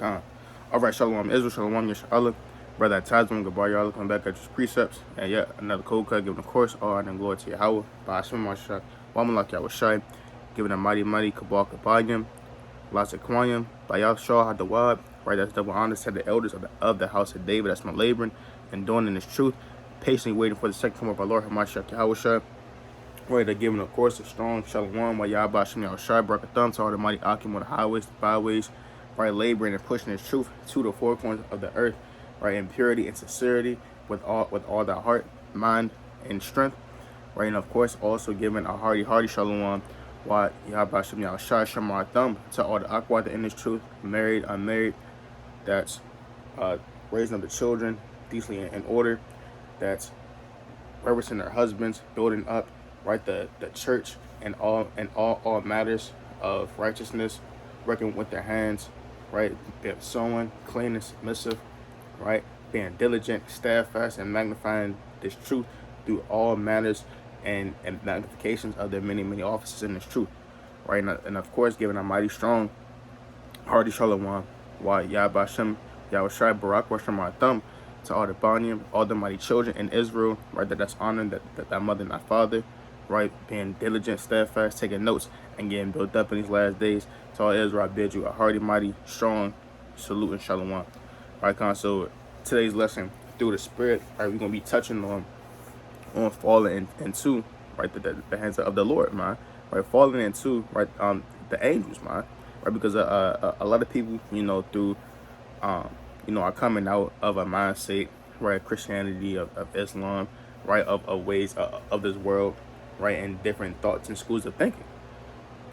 Con. All right, Shalom Israel, Shalom Yeshua. Brother Tazman, goodbye, y'all. Looking back at your precepts. And yet another cold cut, giving the course, all honor and glory to Yahweh. By Hashem Mashak, Wamalak Yahweh Shai, giving a mighty Kabal Kabayim, Lazaquayim, by Yahshua Hadawab. Right, that's double honor to the elders of the house of David. That's my laboring and doing in this truth, patiently waiting for the second coming of our Lord Hamashak Yahweh Shai. Right, they're giving, of course, a strong Shalom, while Yahweh Hashem Yahweh Shai, Brakatham, to all the mighty Akim on the highways, the byways, right, laboring and pushing His truth to the four corners of the earth, right, in purity and sincerity, with all thy heart, mind, and strength, right, and of course, also giving a hearty Shalom, while Yahweh Hashem Yahweh Shai, Shamar Thumb, to all the Akwad in this truth, married, unmarried, that's raising up the children decently in order, that's reverencing their husbands, building up, right, the church and all matters of righteousness, working with their hands, right, sowing, clean and submissive, right, being diligent, steadfast, and magnifying this truth through all matters and magnifications of their many offices in this truth, right, and of course giving a mighty strong, hearty Shalom, why Yahweh Hashem Yahweh Shai Barak Washem Thumb, to all the Banyam, all the mighty children in Israel, right, that's honoring that mother and that father, right, being diligent, steadfast, taking notes, and getting built up in these last days. To all Israel, I bid you a hearty, mighty, strong salute and shalom. Right, Con. So today's lesson, through the Spirit, right, we're gonna be touching on falling into, right, the hands of the Lord, man. Right, falling into, right, the angels, man. Right, because a lot of people, through are coming out of a mindset, right, Christianity, of Islam, right, of ways of this world, right, and different thoughts and schools of thinking.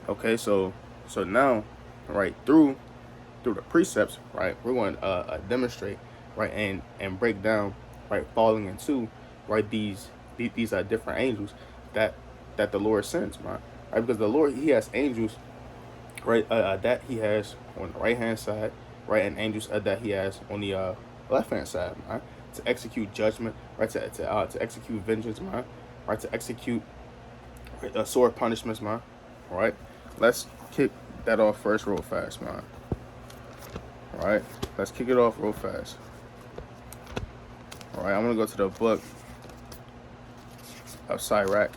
Okay, so now, right, through the precepts, right, we're going to demonstrate, right, and break down, right, falling into, right, these are different angels that the Lord sends, man, right, because the Lord, He has angels, right, that He has on the right hand side, right, and angels that He has on the left hand side, man, to execute judgment, right, to execute vengeance, man, right, to execute sword punishments, man. All right, let's kick that off first real fast, man. All right, let's kick it off real fast. All right, I'm gonna go to the book of Sirach.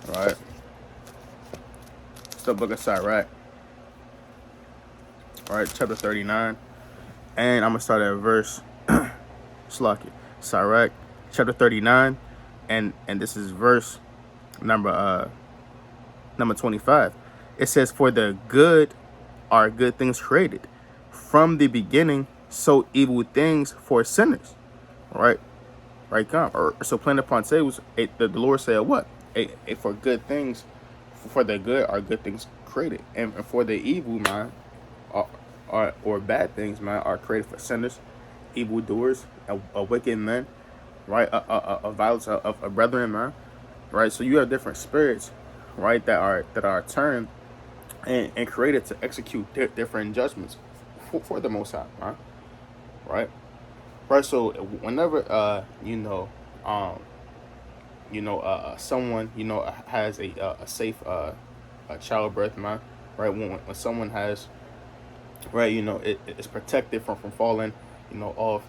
All right, it's the book of Sirach. All right, chapter 39, and I'm gonna start at verse Slacky. Sirach, chapter 39, and this is verse number 25. It says, "For the good are good things created from the beginning, so evil things for sinners." Right, come. Or so plain upon tables, the Lord said, "What? For good things, for the good are good things created, and for the evil, man, or bad things, man, are created for sinners, evildoers, wicked men, right, a violence of brethren, man." Right, so you have different spirits, right, that are turned and created to execute different judgments for the Most High, right? So whenever someone has a safe childbirth, man, right, when someone has, right, it's protected from falling, off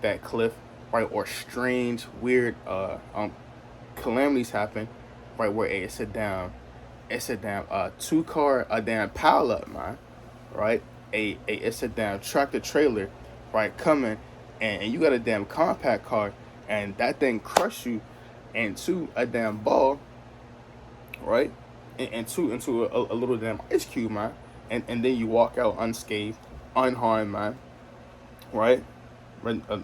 that cliff, right, or strange, weird calamities happen, right, where it's a damn 2-car, a damn pile up, man, right, it's a damn tractor trailer, right, coming, and you got a damn compact car, and that thing crush you into a damn ball, right, into a little damn ice cube, man, and then you walk out unscathed, unharmed, man, right,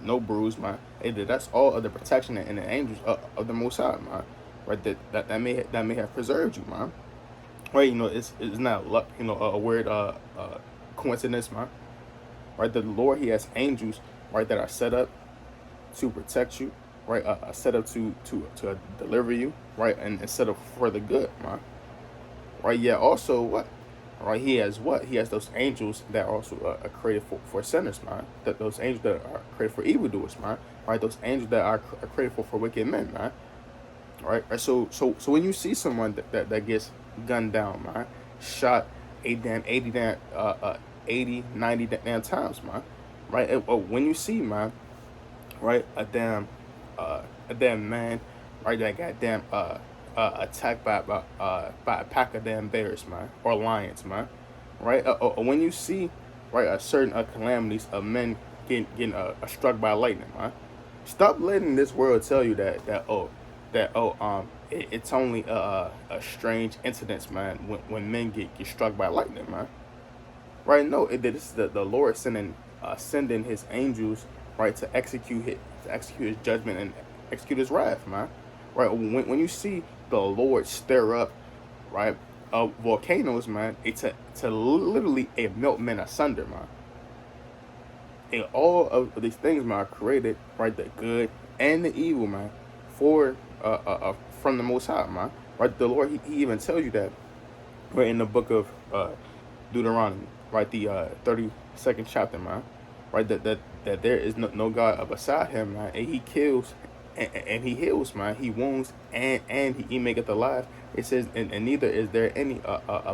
no bruise, man. That's all of the protection and the angels of the Most High, man. Right, that may have preserved you, man. Right, it's not luck, a weird coincidence, man. Right, the Lord, He has angels, right, that are set up to protect you, right, set up to deliver you, right, and set up for the good, man. Right, yeah. Also, what? Right, He has what? He has those angels that are also are created for sinners, man. That those angels that are created for evildoers, man. Right, those angels that are created for wicked men, man. Right, so when you see someone that gets gunned down, man, shot a damn 80 80, 90 damn times, man. Right? When you see, man, right, a damn man, right, that got damn attacked by a pack of damn bears, man, or lions, man, right? When you see, right, a certain calamities of men getting struck by lightning, man, stop letting this world tell you that it's only a strange incidents, man, when men get struck by lightning, man. Right? No, this is the Lord sending His angels, right, to execute His judgment and execute His wrath, man. Right? When you see the Lord stir up, right, volcanoes, man, it's to literally melt men asunder, man. And all of these things, man, are created, right, the good and the evil, man, for from the Most High, man. Right? The Lord, He even tells you that, right, in the book of Deuteronomy, right, the 32nd chapter, man, right, that there is no God beside Him, man, and He kills and He heals, man, He wounds and He maketh alive. It says, and neither is there any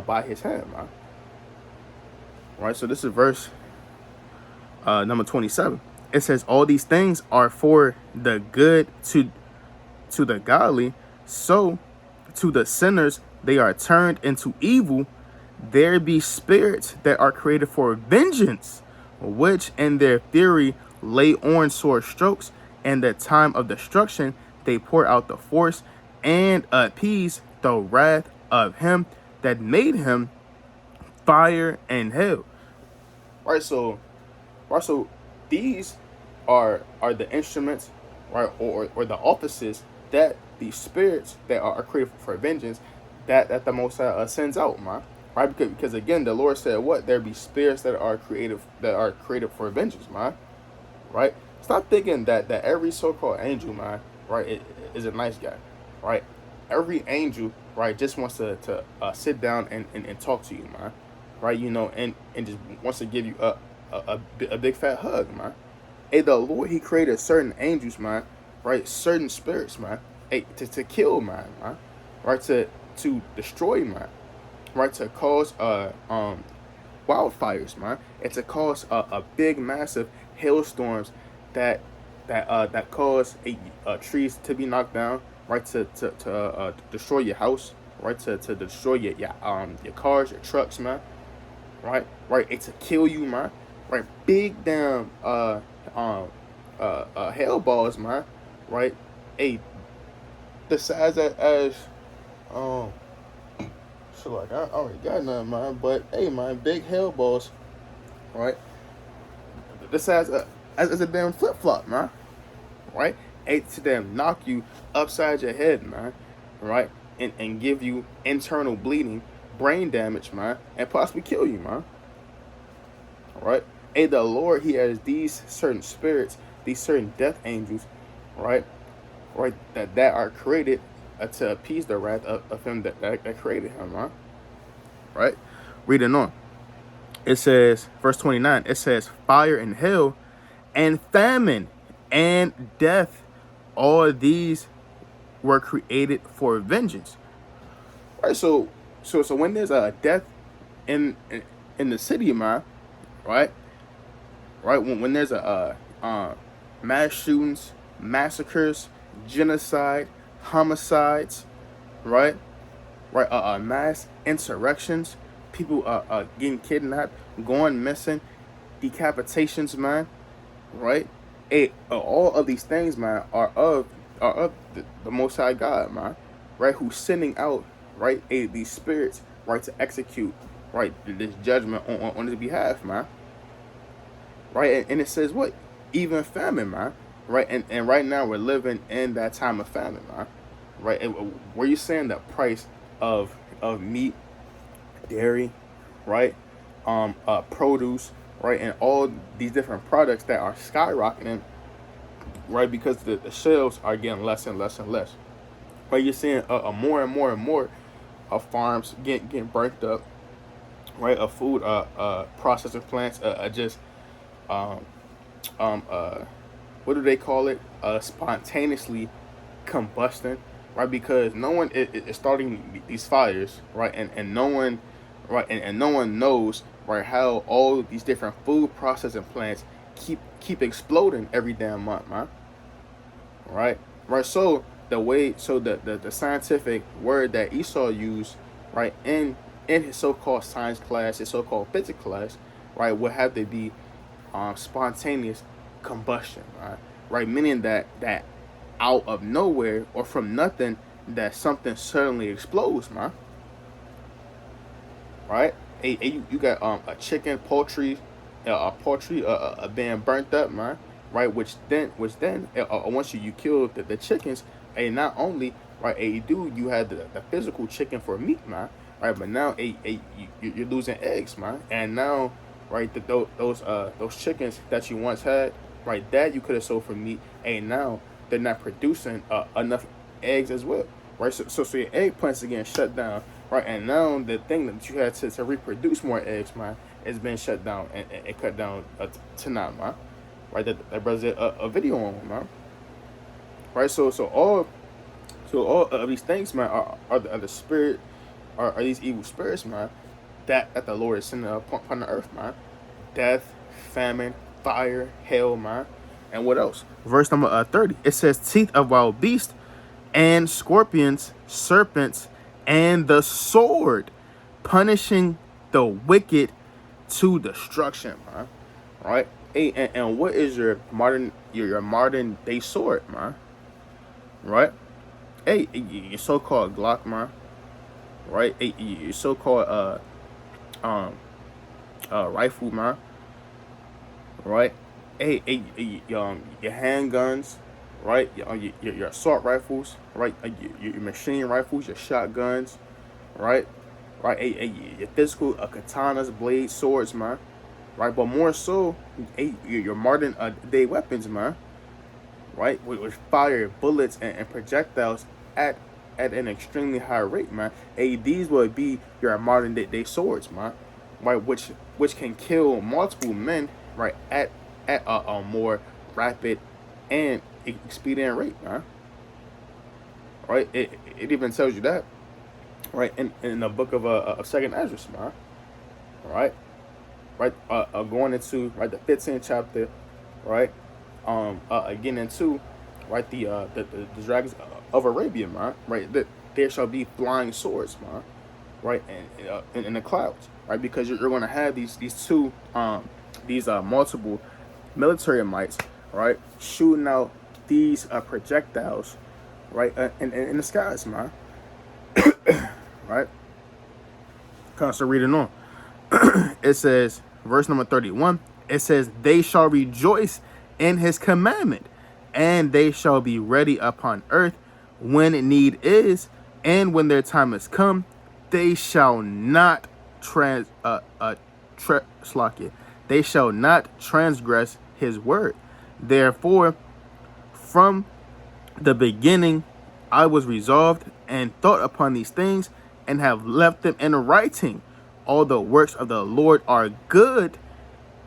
by His hand, man. Right, so this is verse number 27. It says, all these things are for the good to the godly, so to the sinners they are turned into evil. There be spirits that are created for vengeance, which in their fury lay on sore strokes, and the time of destruction they pour out the force and appease the wrath of Him that made him fire and hell. Right, so these are the instruments, right, or the offices that the spirits that are created for vengeance that the Most High sends out, man. Right, because again, the Lord said, "What there be spirits that are created for vengeance, man." Right? Stop thinking that every so-called angel, man, right, is a nice guy, right? Every angel, right, just wants to sit down and talk to you, man, right? You know, and just wants to give you a big fat hug, man. Hey, the Lord, He created certain angels, man, right? Certain spirits, man, hey, to kill, man, right? To destroy, man, right? To cause wildfires, man, and to cause a big, massive hailstorms that cause trees to be knocked down, right? To destroy your house, right? To destroy your cars, your trucks, man, right? Right? And to kill you, man, right? Big damn hail balls, man, right? Hey, the size as so like I already got none, man, but hey, man, big hail balls, right? The size as a damn flip flop, man, right? Hey, to them knock you upside your head, man, right? And give you internal bleeding, brain damage, man, and possibly kill you, man. Right? Hey, the Lord, He has these certain spirits, these certain death angels, right? Right, that are created to appease the wrath of Him that created Him, man. Right? Reading on. It says, verse 29, it says, fire and hell and famine and death, all these were created for vengeance. Right, so when there's a death in the city, man, right, when there's a mass shootings, massacres, genocide, homicides, right, mass insurrections, people getting kidnapped, going missing, decapitations, man, right? All of these things, man, are of the Most High God, man, right? Who's sending out, right, these spirits, right, to execute, right, this judgment on his behalf, man, right? And it says what? Even famine, man, right? And right now we're living in that time of famine, man, right? And where you saying the price of meat, dairy, right, produce, right, and all these different products that are skyrocketing, right, because the shelves are getting less and less and less. Right, you're seeing more and more and more of farms getting burnt up, right, of food processing plants just what do they call it, spontaneously combusting, right, because no one is starting these fires, right, and no one, right, and no one knows, right? How all these different food processing plants keep exploding every damn month, man. Right? Right. So the scientific word that Esau used, right, in his so-called science class, his so-called physics class, right, would have to be spontaneous combustion, right? Right, meaning that out of nowhere or from nothing, that something suddenly explodes, man. Right? You got a chicken, poultry, a poultry being burnt up, man. Right? Which then once you kill the chickens, not only right, you had the physical chicken for meat, man. Right? But now you're losing eggs, man. And now right, those chickens that you once had, right, that you could have sold for meat, and now they're not producing enough eggs as well. Right? So your eggplants are getting shut down, right? And now the thing that you had to reproduce more eggs, man, is being shut down and cut down to not, man. Right? That brother did a video on, man. Right? So all of these things, man, are the spirit, are these evil spirits, man, that the Lord is sending upon the earth, man. Death, famine, fire, hell, man. And what else? Verse number 30. It says, teeth of wild beasts and scorpions, serpents, and the sword, punishing the wicked to destruction, man. Right? Hey, and what is your modern day sword, man? Right? Hey, your so-called Glock, man. Right? Hey, your so-called rifle, man. Right? Hey, your handguns, right? Your assault rifles, right? Your machine rifles, your shotguns, right? Right? Your physical katanas, blades, swords, man. Right? But more so, your modern day weapons, man. Right? With fire, bullets, and projectiles at an extremely high rate, man. These would be your modern day swords, man. Right? Which can kill multiple men, right? At a more rapid and expedient rate, man. Right? It even tells you that, right, in the book of Second Ezra, man. Right? Right? Going into right the 15th chapter, right? Getting into right the dragons of Arabia, man. Right? That there shall be flying swords, man. Right? And in the clouds, right? Because you're going to have these two multiple military mites, right, shooting out these projectiles, right, in the skies, man. Right? Constant reading on. It says, verse number 31, it says, they shall rejoice in his commandment, and they shall be ready upon earth when need is, and when their time is come, they shall not they shall not transgress his word. Therefore, from the beginning I was resolved and thought upon these things, and have left them in writing. All the works of the Lord are good,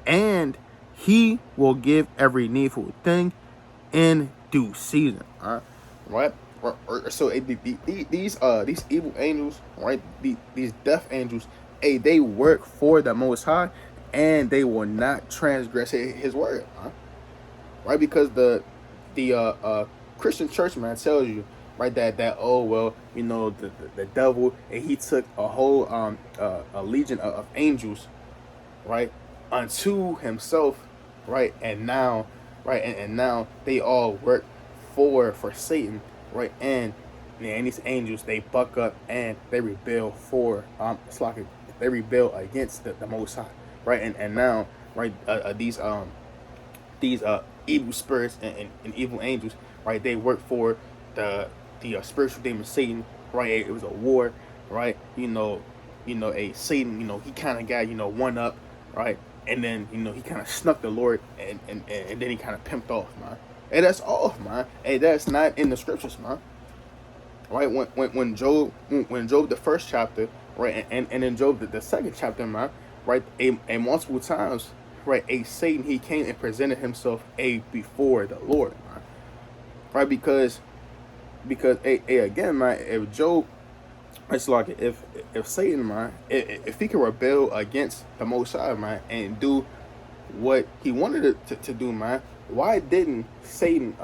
and he will give every needful thing in due season. All right? So these evil angels, right? These death angels, they work for the Most High, and they will not transgress his word, huh? Right? Because the Christian church, man, tells you, right, that oh well, the devil, and he took a whole a legion of angels, right, unto himself, right, and now, right, and now they all work for Satan, right, and these angels, they buck up and they rebel for they rebel against the Most High, right, and now, right, these evil spirits and evil angels, right, they work for the spiritual demon Satan, right. It was a war, right, a Satan, he kind of got one up, right, and then he kind of snuck the Lord, and then he kind of pimped off, man. Hey, that's off, man. Hey, that's not in the scriptures, man. Right, when Job the first chapter, right, and in Job the second chapter, man, right, a multiple times, right, a Satan, he came and presented himself before the Lord, man. Right, because again, man, if Job It's like if Satan, man, if he can rebel against the Most High, man, and do what he wanted to do, man, why didn't Satan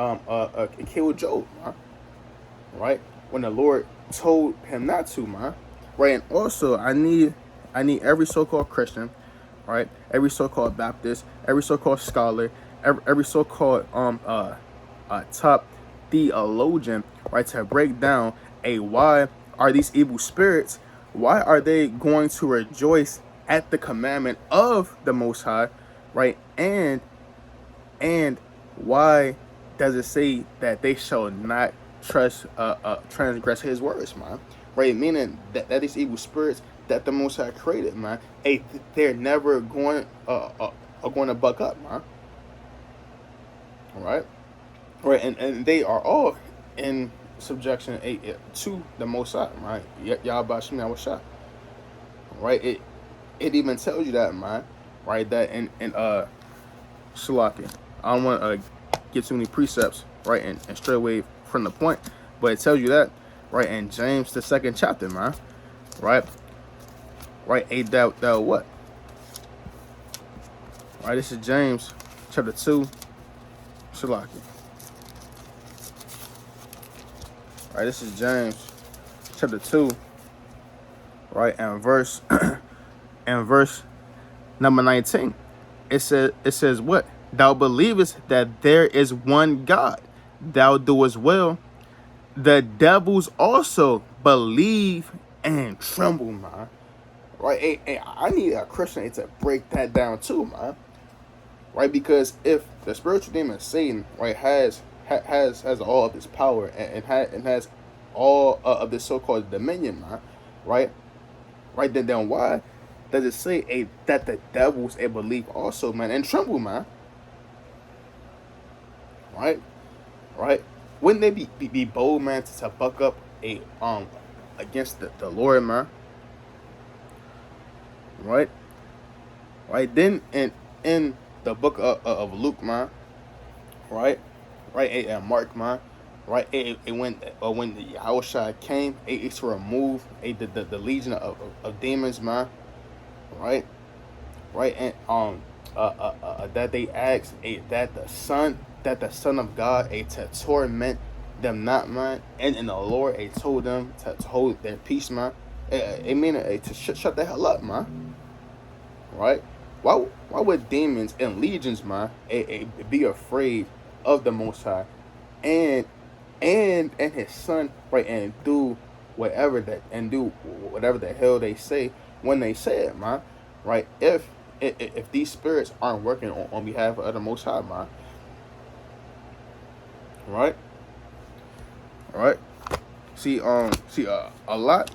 kill Job, man? Right, when the Lord told him not to, man. Right, and also I need every so-called Christian, right, every so-called Baptist, every so-called scholar, every so-called top theologian, right, to break down why are these evil spirits, why are they going to rejoice at the commandment of the Most High, right, and why does it say that they shall not transgress his words, man? Right, meaning that these evil spirits that the Most High created, man, they're never going are going to buck up, man. Right, right, and they are all in subjection to the Most High, right? Y'all WATCHMEN, I was shot. Right, it even tells you that, man. Right, that in Shalaki. I don't want to get too many precepts, right, and straight away from the point, but it tells you that, right, in James the 2nd chapter, man, right, thou what, right, this is James chapter 2, Shalaki, right, this is James chapter 2, right, and verse number 19, it says what? Thou believest that there is one God, thou doest well. The devils also believe and tremble, man. Right? I need a Christian to break that down too, man. Right? Because if the spiritual demon Satan, right, has all of this power and has all of this so-called dominion, man, right? Right, then why does it say that the devils believe also, man, and tremble, man? Right, right. Wouldn't they be bold, man, to buck up against the Lord, man? Right, right. Then in the book of Luke, man, right, Mark, man, right. When the Yahushua came, it's to remove the legion of demons, man, right, right, and that they asked that the Son of God to torment them not, man, and the Lord told them to hold their peace, man. It mean to shut the hell up, man. Right? Why would demons and legions, man, be afraid of the Most High and His Son, right, and do whatever the hell they say when they say it, man, right? If these spirits aren't working on behalf of the Most High, man, right? Right? See, a lot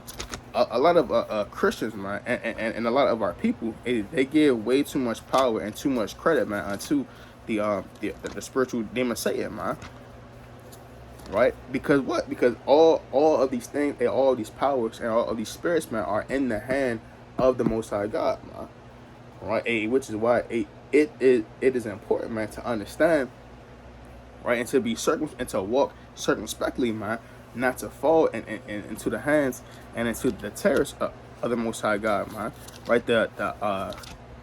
of Christians, man, and a lot of our people, they give way too much power and too much credit, man, unto the spiritual demon Satan, man. Right? Because what? Because all of these things, and all of these powers, and all of these spirits, man, are in the hand of the Most High God, man. Right? Which is why it is important, man, to understand, right, and to be and to walk circumspectly, man, not to fall into the hands and into the terrors of the Most High God, man. Right, the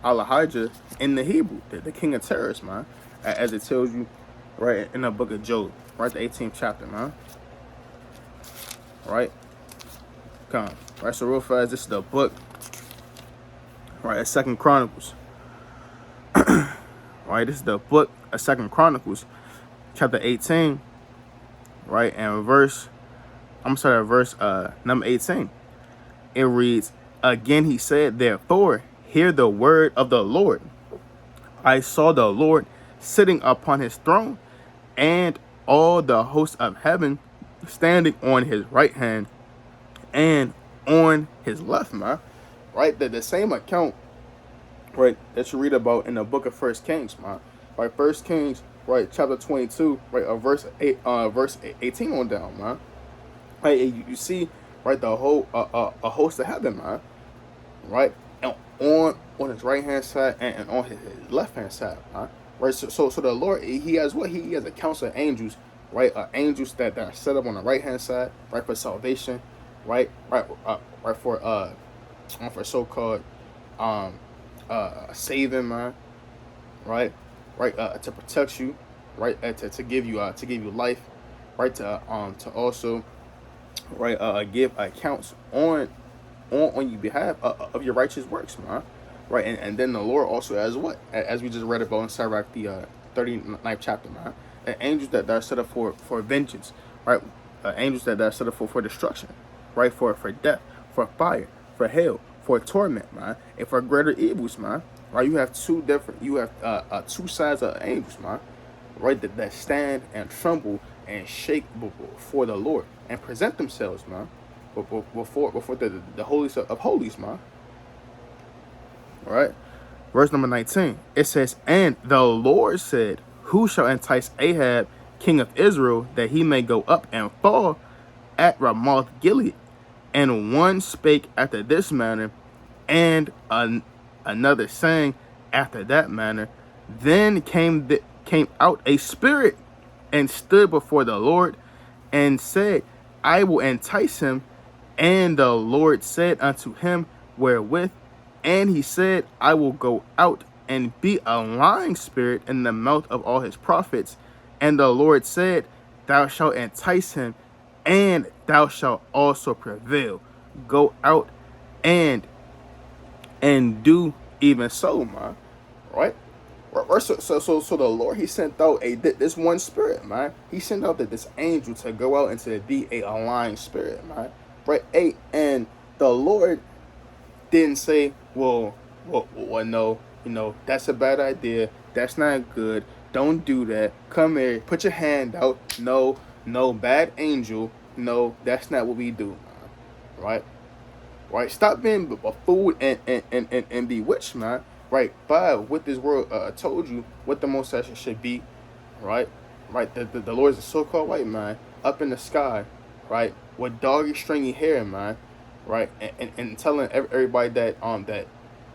Alahijah in the Hebrew, the king of terrors, man, as it tells you, right, in the book of Job, right, the 18th chapter, man. Right, come, right. So real fast, this is the book, right, 2nd Chronicles. Right, this is the book of 2nd Chronicles, chapter 18, right, and verse number 18. It reads, again he said, therefore, hear the word of the Lord. I saw the Lord sitting upon his throne, and all the hosts of heaven standing on his right hand and on his left, man. Right, the same account, right, that you read about in the book of 1 Kings, man. Right, 1 Kings, right, chapter 22, right, verse 18 on down, man. Right, you see, right, the whole a host of heaven, man. Right, and on his right hand side and on his left hand side, man. Right, so the Lord, he has what? He has a council of angels, right? Angels that are set up on the right hand side, right, for salvation, right for so-called saving, man, to protect you, to give you life, to also give accounts on your behalf of your righteous works, man. And then the Lord also, as what, as we just read about in Sirach, the 39th chapter, man, angels that are set up for vengeance, right? Angels that are set up for destruction, right? For death, for fire, for hell, for torment, man, and for greater evils, man. Right? You have two sides of angels, man, right? That stand and tremble and shake before the Lord and present themselves, man, before the holiest of holies, man. All right. Verse number 19. It says, "And the Lord said, Who shall entice Ahab, king of Israel, that he may go up and fall at Ramoth Gilead? And one spake after this manner, and another saying after that manner. Then came out a spirit and stood before the Lord and said, I will entice him. And the Lord said unto him, Wherewith? And he said, I will go out and be a lying spirit in the mouth of all his prophets. And the Lord said, Thou shalt entice him, and thou shalt also prevail. Go out and do even so, man. Right? So the Lord, he sent out this one spirit, man. He sent out this angel to go out and to be a lying spirit, man. Right? And the Lord didn't say, well, no, that's a bad idea. That's not good. Don't do that. Come here. Put your hand out. No, bad angel. No, that's not what we do, man. Right? Stop being a fool and bewitched, man. Right? By what this world told you what the Most High should be, right? The Lord is a so-called white man up in the sky, right? With doggy, stringy hair, man. Right? And telling everybody that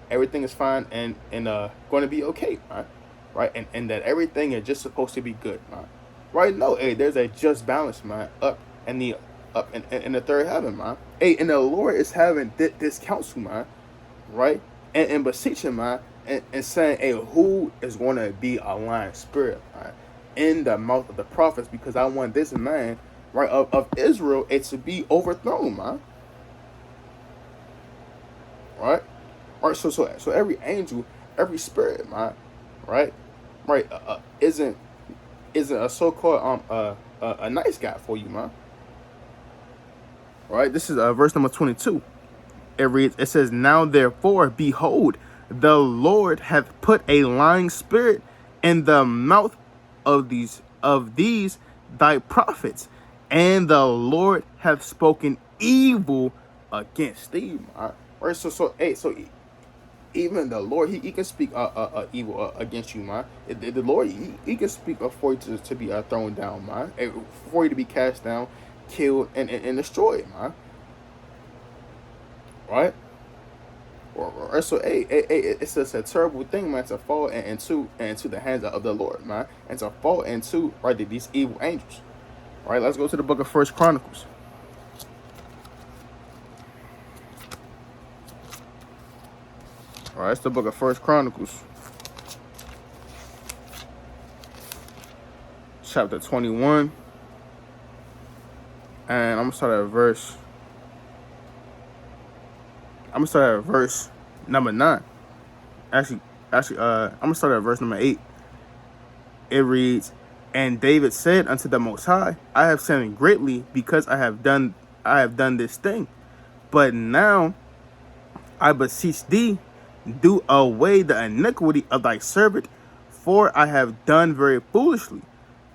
everything is fine and going to be okay, man. Right? And that everything is just supposed to be good, man. Right? No, hey, there's a just balance, man, up in the third heaven, man. Hey, and the Lord is having this counsel, man, right? And beseeching, man, and saying, hey, who is going to be a lying spirit, man, in the mouth of the prophets? Because I want this man, right, of Israel, it to be overthrown, man. Right? So every angel, every spirit, man, right, isn't a so-called a nice guy for you, man. Right? This is verse number 22. It reads, it says, Now therefore, behold, the Lord hath put a lying spirit in the mouth of these thy prophets, and the Lord hath spoken evil against thee, man. Right? So even the Lord, he can speak evil against you, man. The Lord, he can speak for you to be thrown down, man, for you to be cast down, killed, and destroyed, man. Right? So, it's a terrible thing, man, to fall into the hands of the Lord, man, and to fall into these evil angels. Right? Let's go to the book of 1 Chronicles. All right, it's the book of 1 Chronicles, chapter 21, and I'm gonna start at verse number 9. Actually, I'm gonna start at verse number 8. It reads, And David said unto the Most High, I have sinned greatly because I have done this thing. But now I beseech thee, do away the iniquity of thy servant, for I have done very foolishly.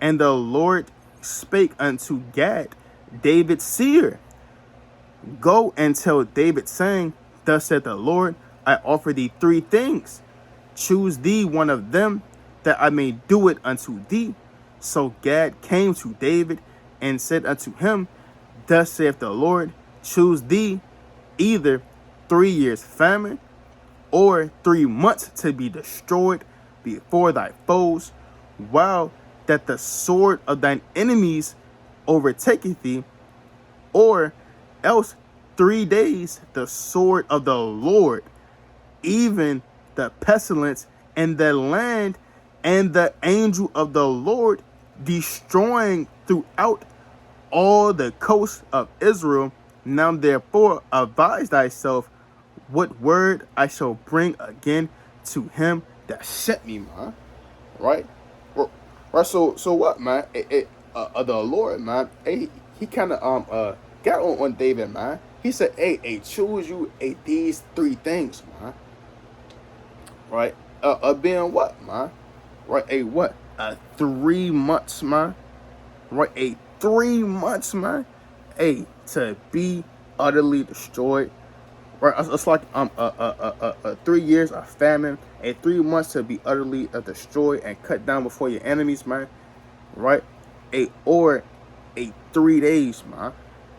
And the Lord spake unto Gad, David's seer, Go and tell David, saying, Thus saith the Lord, I offer thee 3 things. Choose thee one of them, that I may do it unto thee. So Gad came to David and said unto him, Thus saith the Lord, choose thee either 3 years famine, or 3 months to be destroyed before thy foes, while that the sword of thine enemies overtaketh thee, or else 3 days the sword of the Lord, even the pestilence in the land, and the angel of the Lord destroying throughout all the coasts of Israel. Now therefore advise thyself what word I shall bring again to him that sent me, man. Right? Right. So what, man? The Lord, man. He kind of got on David, man. He said, choose you these 3 things, man. Right? Being what, man? Right? What? 3 months, man. Right? 3 months, man. To be utterly destroyed. Right? It's like 3 years of famine. 3 months to be utterly destroyed and cut down before your enemies, man. Right? Or 3 days, man.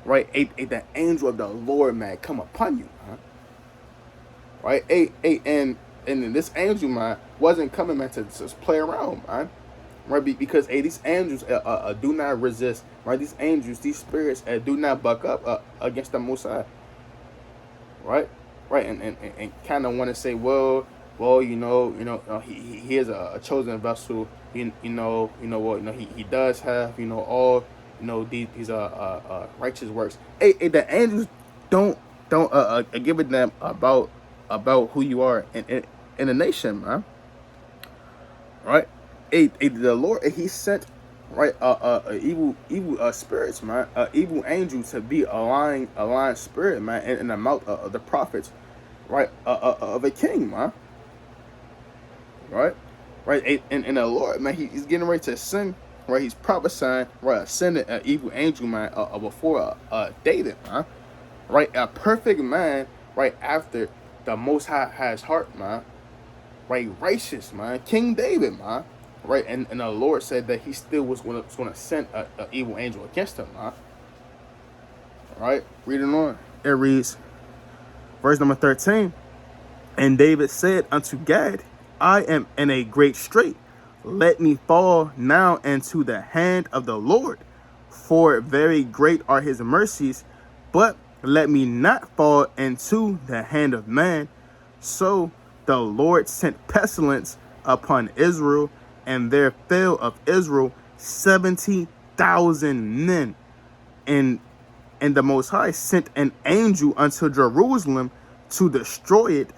Right? The angel of the Lord, man, come upon you, man. Right? And this angel, man, wasn't coming, man, to just play around, man. Right? Because these angels do not resist. Right? These angels, these spirits do not buck up against the Most High. Right? Right? And kind of want to say, well, he is a chosen vessel. He does have, all, these righteous works. The angels don't give a damn about who you are in a nation, man. Right? The Lord, he sent, right, evil spirits, man, evil angel to be a lying spirit, man, in the mouth of the prophets, right, of a king, man. Right? And the Lord, man, he's getting ready to send, right, he's prophesying, right, sending an evil angel, man, before David, man. Right? A perfect man, right, after the Most High has heart, man. Right? Righteous, man. King David, man. Right? And the Lord said that he still was going to send an evil angel against him, man. Right? Reading on. It reads, verse number 13. And David said unto Gad, I am in a great strait. Let me fall now into the hand of the Lord, for very great are his mercies, but let me not fall into the hand of man. So the Lord sent pestilence upon Israel, and there fell of Israel 70,000 men. And the Most High sent an angel unto Jerusalem to destroy it.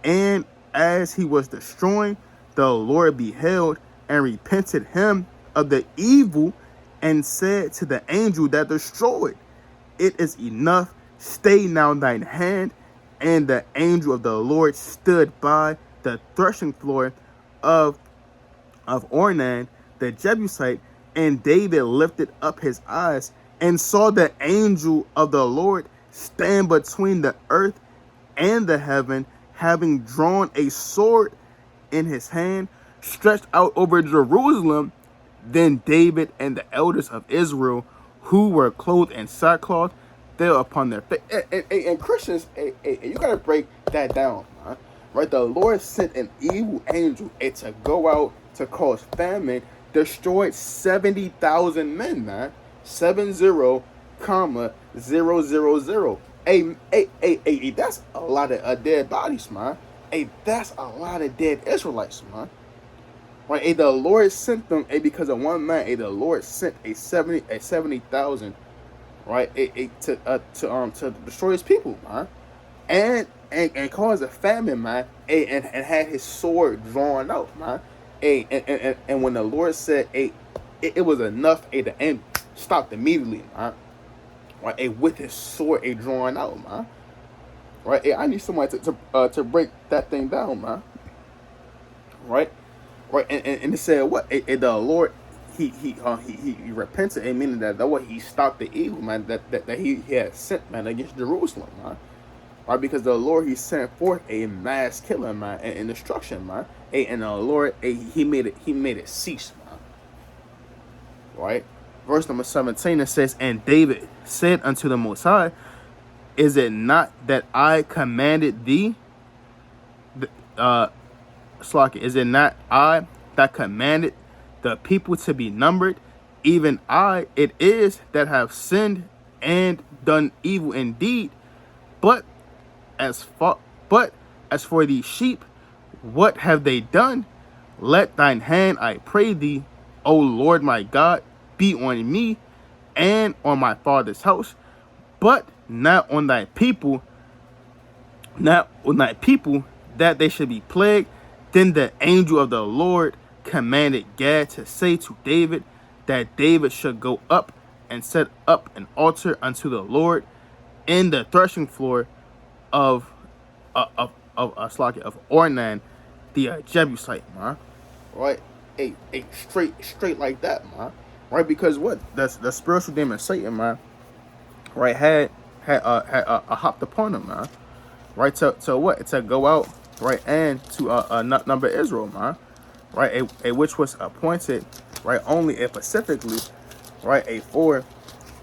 And as he was destroying, the Lord beheld and repented him of the evil, and said to the angel that destroyed, it is enough, stay now thine hand. And the angel of the Lord stood by the threshing floor of Ornan the Jebusite, and David lifted up his eyes and saw the angel of the Lord stand between the earth and the heaven, having drawn a sword in his hand, stretched out over Jerusalem. Then David and the elders of Israel, who were clothed in sackcloth, fell upon their face. And Christians, you gotta break that down, man. Right? The Lord sent an evil angel to go out to cause famine, destroyed 70,000 men, man. 70,000. That's a lot of dead bodies, man. That's a lot of dead Israelites, man. Right? The Lord sent them because of one man. The Lord sent 70,000, right? To destroy his people, man, and cause a famine, man. And had his sword drawn out, man. And when the Lord said, it was enough, the end stopped immediately, man. Right? With his sword, drawn out, man. Right? I need somebody to break that thing down, man. Right? Right? And it said what? The Lord, he repented, meaning that what he stopped the evil, man, that he had sent, man, against Jerusalem, man. Right? Because the Lord, he sent forth a mass killing, man, and destruction, man. And the Lord, he made it cease, man. Right? Verse number 17, it says, and David said unto the Most High, is it not that I commanded thee? Is it not I that commanded the people to be numbered? Even I it is that have sinned and done evil indeed. But as far but as for these sheep, what have they done? Let thine hand, I pray thee, O Lord my God, be on me and on my father's house, but not on thy people, that they should be plagued. Then the angel of the Lord commanded Gad to say to David that David should go up and set up an altar unto the Lord in the threshing floor of Ornan, the Jebusite, man. Right, a straight like that, man. Right, because what the spiritual demon Satan, man. Right, had hopped upon him, man. Right, to what, to go out, right, and to number Israel, man. Right, a which was appointed, right, only and specifically, right, a for,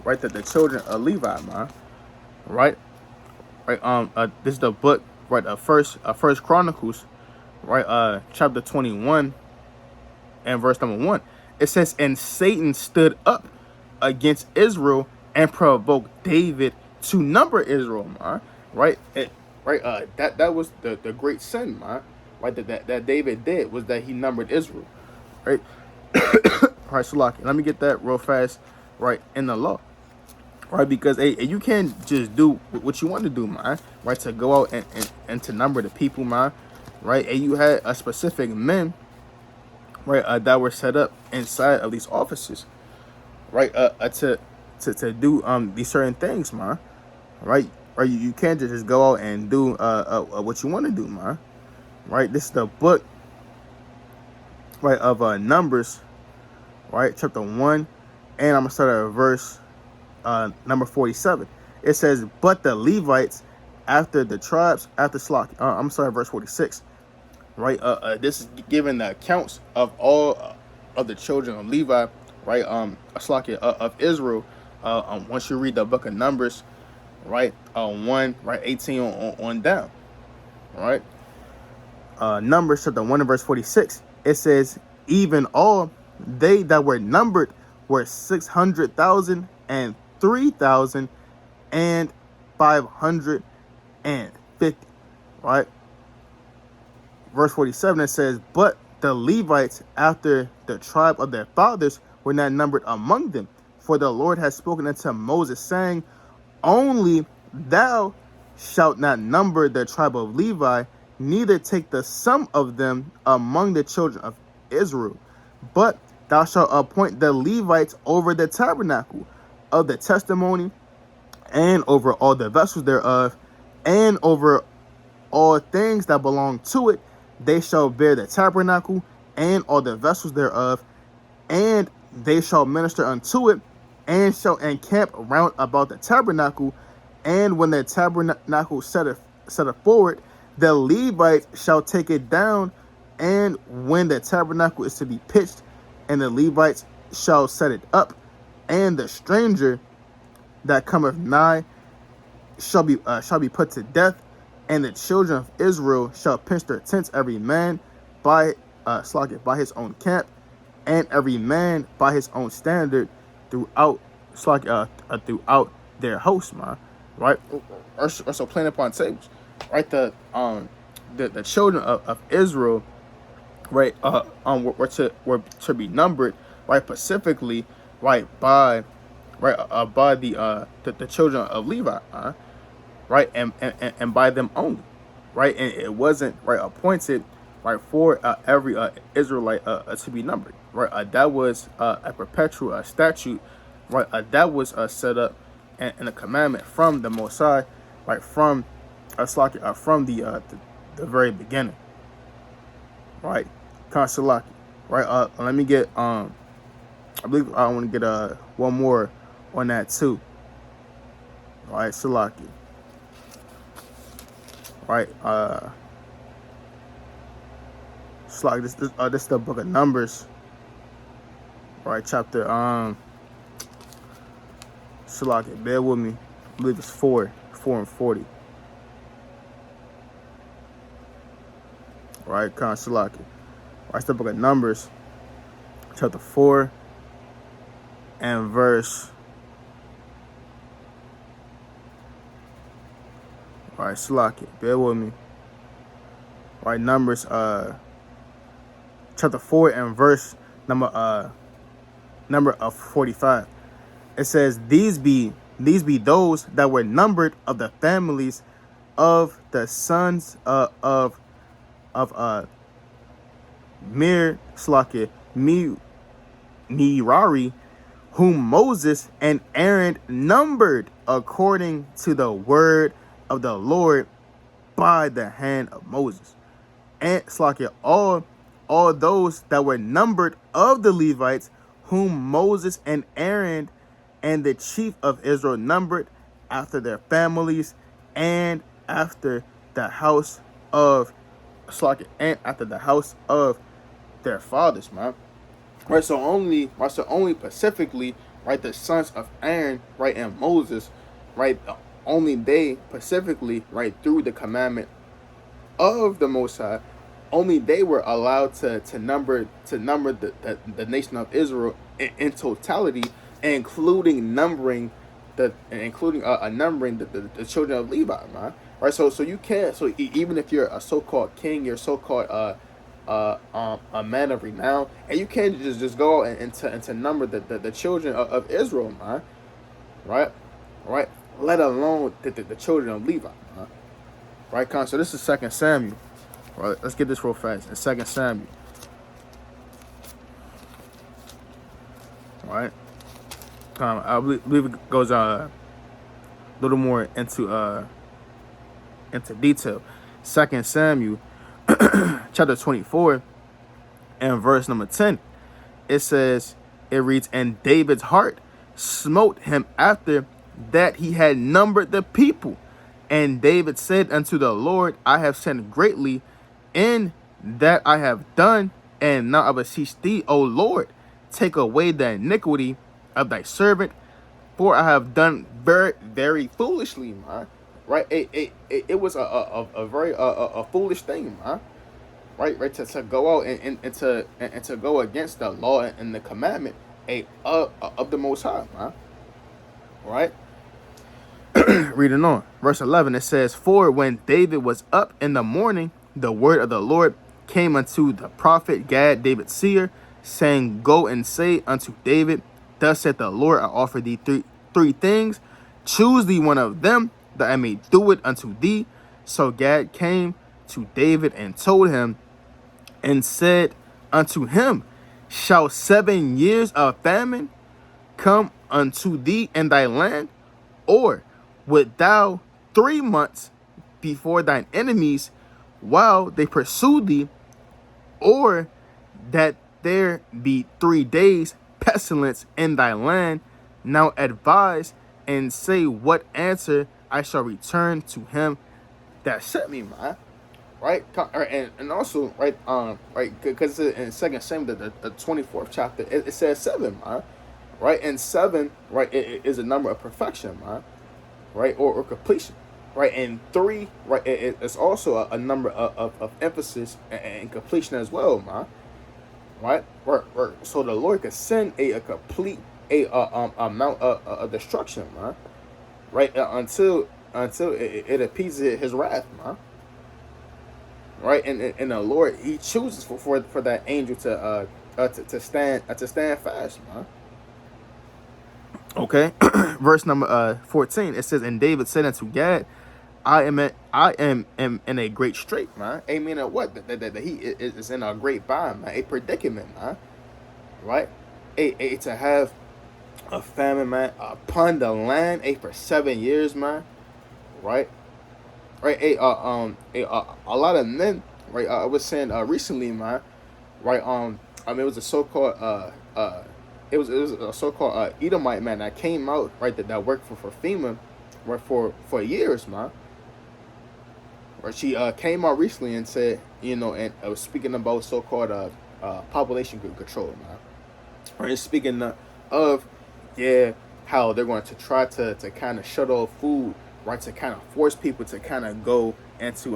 right, that the children of Levi, man. Right, this is the book, right, First Chronicles, right, chapter 21 and verse number 1. It says, and Satan stood up against Israel and provoked David to number Israel, man. Right, that was the great sin, man. Right, that David did, was that he numbered Israel. Right. All right, so let me get that real fast. Right, in the law. Right, because you can't just do what you want to do, man. Right, to go out and to number the people, man. Right, and you had a specific men, right, that were set up inside of these offices, right, to do these certain things, man. Right, you can't just go out and do what you want to do, man. Right, this is the book, right, of Numbers, right, chapter 1, and I'm gonna start at verse number 47. It says, but the Levites after the tribes after verse 46. Right, this is giving the accounts of all of the children of Levi, right, of Israel. Once you read the book of Numbers, right, 1, right, 18 on down, right. Numbers chapter 1 and verse 46. It says, even all they that were numbered were 600,000 and 3,000 and 550. Right. Verse 47, it says, but the Levites after the tribe of their fathers were not numbered among them. For the Lord has spoken unto Moses, saying, only thou shalt not number the tribe of Levi, neither take the sum of them among the children of Israel. But thou shalt appoint the Levites over the tabernacle of the testimony, and over all the vessels thereof, and over all things that belong to it. They shall bear the tabernacle and all the vessels thereof, and they shall minister unto it, and shall encamp round about the tabernacle. And when the tabernacle setteth forward, the Levites shall take it down. And when the tabernacle is to be pitched, and the Levites shall set it up, and the stranger that cometh nigh shall be put to death. And the children of Israel shall pitch their tents, every man by his own camp, and every man by his own standard throughout their host, man. Right, also playing upon tables. Right, the children of Israel, right, were to be numbered, right, specifically, right, by the children of Levi, right, and by them only, right, and it wasn't, right, appointed, right, for every Israelite to be numbered, right. That was a perpetual statute, right, that was set up and a commandment from the Most High, right, from the very beginning, right. Kansalaki, right. Let me get I believe I want to get one more on that too, right. Salaki. Right, it's like this is the book of Numbers, right, chapter Salaki, bear with me, I believe it's 4 and 40. Right, Salaki. Right, it's the book of Numbers, chapter 4 and verse All right, Slack it. Bear with me. All right, Numbers chapter 4 and verse number 45. It says, these be those that were numbered of the families of the sons of Merari, whom Moses and Aaron numbered according to the word of the Lord by the hand of Moses. And all those that were numbered of the Levites, whom Moses and Aaron and the chief of Israel numbered after their families and after the house of their fathers, man. Right, so only specifically, right, the sons of Aaron, right, and Moses, right, only they specifically, right, through the commandment of the Most High, only they were allowed to number the nation of Israel in totality, including numbering the children of Levi, man. Right, so you can't. So even if you're a so-called king, you're so-called a man of renown, and you can't just go out and to number the children of Israel, man. Right. Let alone the children of Levi, man. Right, con. So this is 2 Samuel. Right, let's get this real fast. In 2 Samuel. All right. I believe it goes a little more into detail. 2 Samuel chapter 24 and verse number 10. It reads, and David's heart smote him after that he had numbered the people. And David said unto the Lord, I have sinned greatly in that I have done, and now I beseech thee, O Lord, take away the iniquity of thy servant, for I have done very, very foolishly, man. Right? It was a very foolish thing, man. Right, to go out and to go against the law and the commandment of the Most High, man. Right? Reading on, verse 11, it says, for when David was up in the morning, the word of the Lord came unto the prophet Gad, David's seer, saying, go and say unto David, thus saith the Lord, I offer thee three things. Choose thee one of them, that I may do it unto thee. So Gad came to David and told him, and said unto him, shall 7 years of famine come unto thee in thy land? Or wilt thou 3 months before thine enemies while they pursue thee? Or that there be 3 days pestilence in thy land? Now advise and say what answer I shall return to him that sent me, man. Right, and also right, because in 2 Samuel, the 24th chapter, it says 7, man. Right, and 7, right, it is a number of perfection, man. Right, or completion. Right, and 3, right, it's also a number of emphasis and completion as well, man. Right, so the Lord could send a complete amount of destruction, man. Right, until it appeases his wrath, man. Right, and the Lord, He chooses for that angel to stand fast, man. Okay, verse number 14. It says, and David said unto Gad, I am in a great strait, man. Amen. At what? That he is in a great bind, man. A predicament, man. Right, to have a famine, man, upon the land, for 7 years, man. Right. Right, a lot of men, right, I was saying recently, man, right, it was a so-called it was a so-called Edomite man that came out, right, that worked for FEMA, right, for years, man. Right, she came out recently and said, and I was speaking about so-called population control, man. Right, speaking of how they're going to try to kind of shut off food. Right, to kind of force people to kind of go into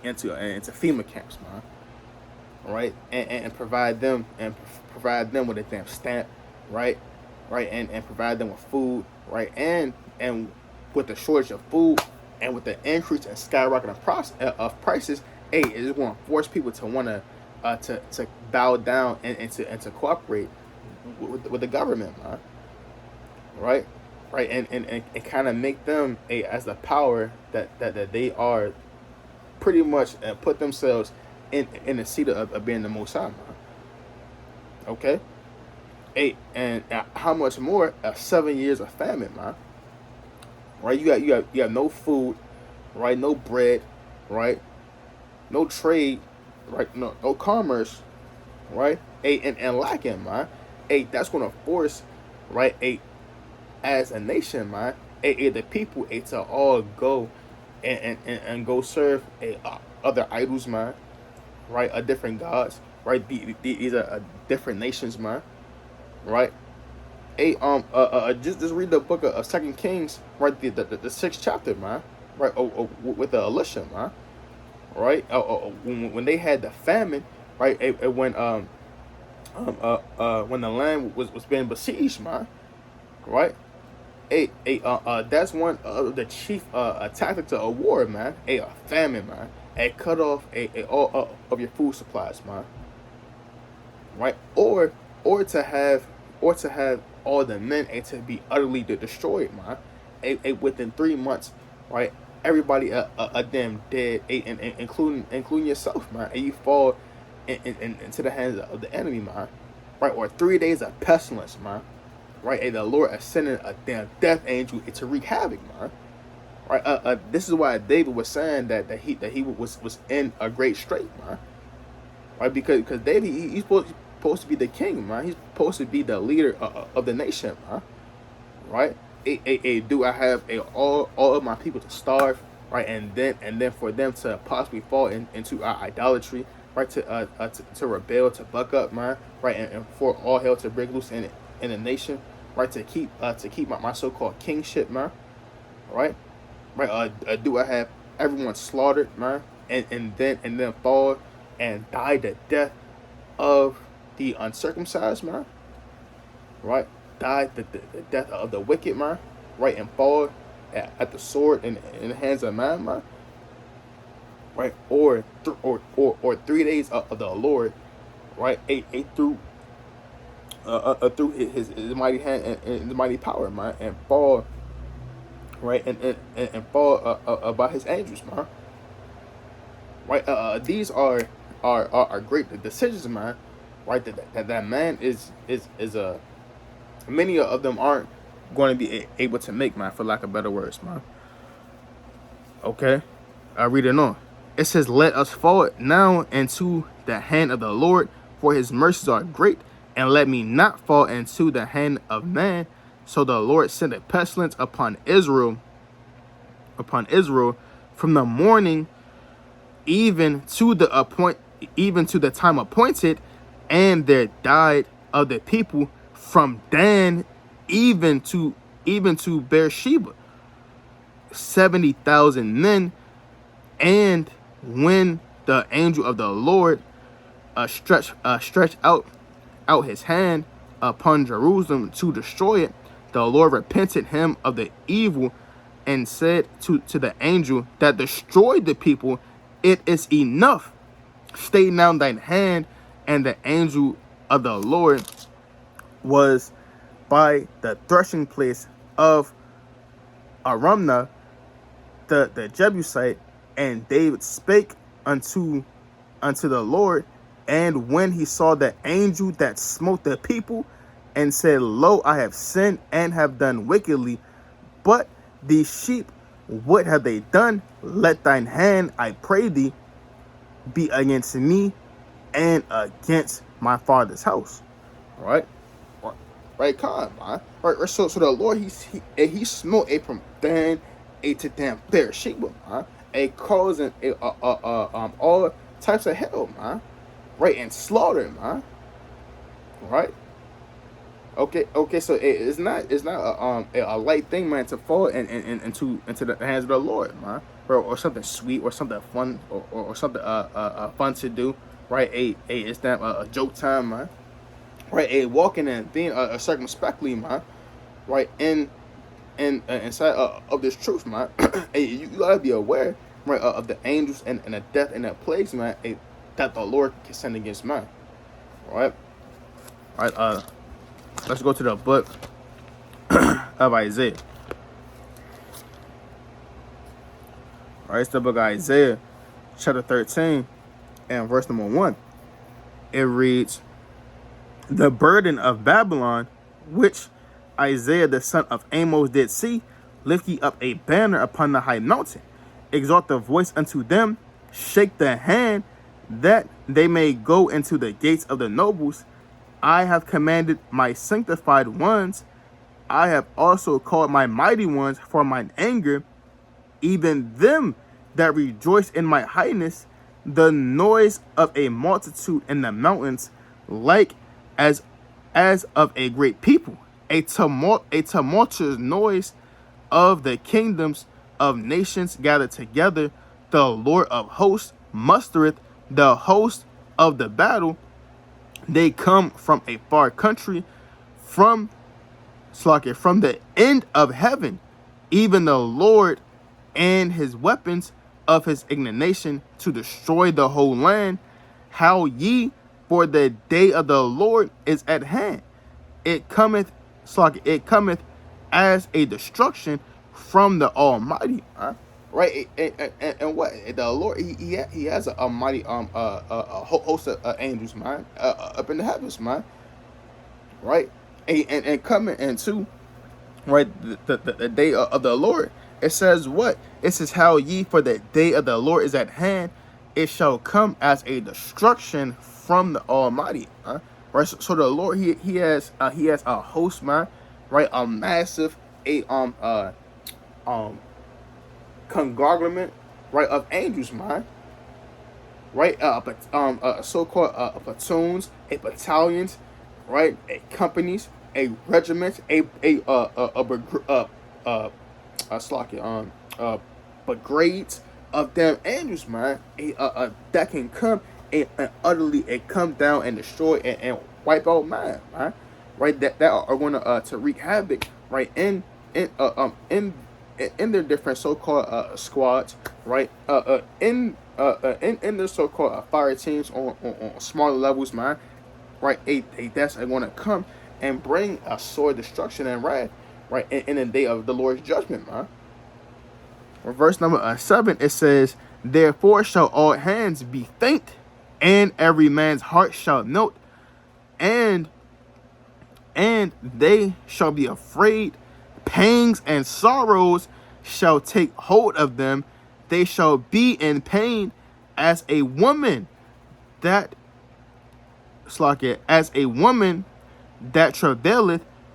FEMA camps, man. Right, and provide them with a damn stamp, right, and provide them with food, right, and with the shortage of food, and with the increase and skyrocketing of prices, it's going to force people to want to bow down and to cooperate with the government, man. Right, right, and kind of make them as the power that they are, pretty much, put themselves in the seat of being the Most High, man. Okay, and how much more? 7 years of famine, man. Right, you have no food, right? No bread, right? No trade, right? No commerce, right? And lacking, man. That's gonna force, right? As a nation, man. The people, to all go and go serve other idols, man. Right, different gods, right? These are different nations, man. Right. Just read the book of Second Kings, right? The sixth chapter, man. Right. With the Elisha, man. Right. When they had the famine, right? When the land was being besieged, man. Right. That's one of the chief tactics of a war, man. A famine, man. Cut off all of your food supplies, man. Right. Or to have all the men to be utterly destroyed, man. Within 3 months, right? Everybody them dead, including yourself, man. And you fall into the hands of the enemy, man. Right? Or 3 days of pestilence, man. Right? And the Lord ascended a damn death angel to wreak havoc, man. Right? This is why David was saying that he was in a great strait, man. Right? Because David, he's supposed to be the king, man. He's supposed to be the leader of the nation, man. Right? Do I have all of my people to starve, right? And then for them to possibly fall into idolatry, right? To rebel, to buck up, man. Right? And for all hell to break loose in the nation, right? To keep my so-called kingship, man. Right? Right? Do I have everyone slaughtered, man? And then fall and die the death of the uncircumcised, man. Right? Die the death of the wicked, man. Right? And fall at the sword in the hands of man, man. Right? Or 3 days of the Lord, right? Through his mighty hand and his mighty power, man, and fall, right? And fall by his angels, man. Right? These are great decisions, man. Right? That man is many of them aren't going to be able to make, man, for lack of better words, man. Okay, I read it on. It says, "Let us fall now into the hand of the Lord, for his mercies are great, and let me not fall into the hand of man." So the Lord sent a pestilence upon Israel from the morning even to the time appointed, and there died of the people from Dan even to Beersheba 70,000 men. And when the angel of the Lord stretched out his hand upon Jerusalem to destroy it, the Lord repented him of the evil and said to the angel that destroyed the people, "It is enough. Stay now thine hand." And the angel of the Lord was by the threshing place of Aramnah, the Jebusite. And David spake unto the Lord, and when he saw the angel that smote the people, and said, "Lo, I have sinned and have done wickedly, but these sheep, what have they done? Let thine hand, I pray thee, be against me and against my father's house." Right? Right, come on, man. Right, so the Lord, he smote from Dan to damn Beersheba, man. Causing all types of hell, man. Right, and slaughter, man. Right. Okay. So it's not a light thing, man, to fall into the hands of the Lord, man. Or something sweet, or something fun, or something fun to do. Right. It's not a joke time, man. Right. Walking and being circumspectly, man. Right. In inside of this truth, man. Hey, you gotta be aware, right, of the angels and the death and the plagues, man, that the Lord can send against man. Right? All right, let's go to the book of Isaiah. All right, it's the book of Isaiah, chapter 13, and verse number 1. It reads, "The burden of Babylon, which Isaiah the son of Amos did see, lift ye up a banner upon the high mountain, exalt the voice unto them, shake the hand, that they may go into the gates of the nobles. I have commanded my sanctified ones, I have also called my mighty ones for mine anger, even them that rejoice in my highness, the noise of a multitude in the mountains, like as of a great people, a tumultuous noise of the kingdoms of nations gathered together. The Lord of hosts mustereth the host of the battle. They come from a far country, from the end of heaven, even the Lord and his weapons of his indignation to destroy the whole land. How ye, for the day of the Lord is at hand. It cometh as a destruction from the Almighty." Right, and what the Lord, he has a mighty host of angels, man, up in the heavens, man. Right, and coming into, right, the day of the Lord. It says what? It says, "How ye, for the day of the Lord is at hand. It shall come as a destruction from the Almighty." Right. So the Lord, he has a host, man. Right, a massive conglomerate, right, of angels, man. Right, so-called platoons, a battalions, right, a companies, a regiment, brigades of them angels, man, that can come and utterly come down and destroy and wipe out man, right, that are going to wreak havoc, right, in their different so-called squads, right, in their so-called fire teams on smaller levels, man, right, that's going to come and bring a sword destruction and wrath, right, in the day of the Lord's judgment, man. Verse number 7, it says, "Therefore shall all hands be faint, and every man's heart shall melt, and they shall be afraid. Pangs and sorrows shall take hold of them. They shall be in pain as a woman that travaileth.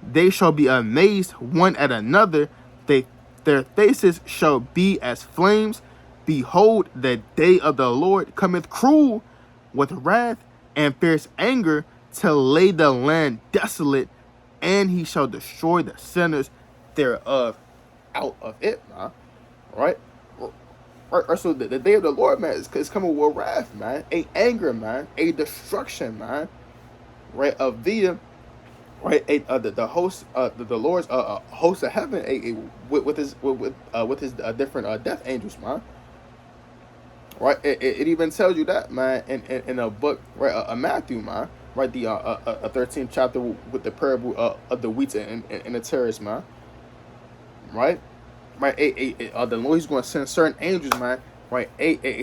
They shall be amazed one at another. Their faces shall be as flames. Behold, the day of the Lord cometh cruel with wrath and fierce anger, to lay the land desolate, and he shall destroy the sinners thereof out of it," man. Right? Right, so the day of the Lord, man, is coming with wrath, man, a anger, man, a destruction, man, right, of the right, the host, the Lord's host of heaven, with his different death angels, man. Right, it even tells you that, man, in a book, right, Matthew, man, right, the 13th chapter with the parable of the wheat and the tares, man. Right, the Lord is going to send certain angels, man, right,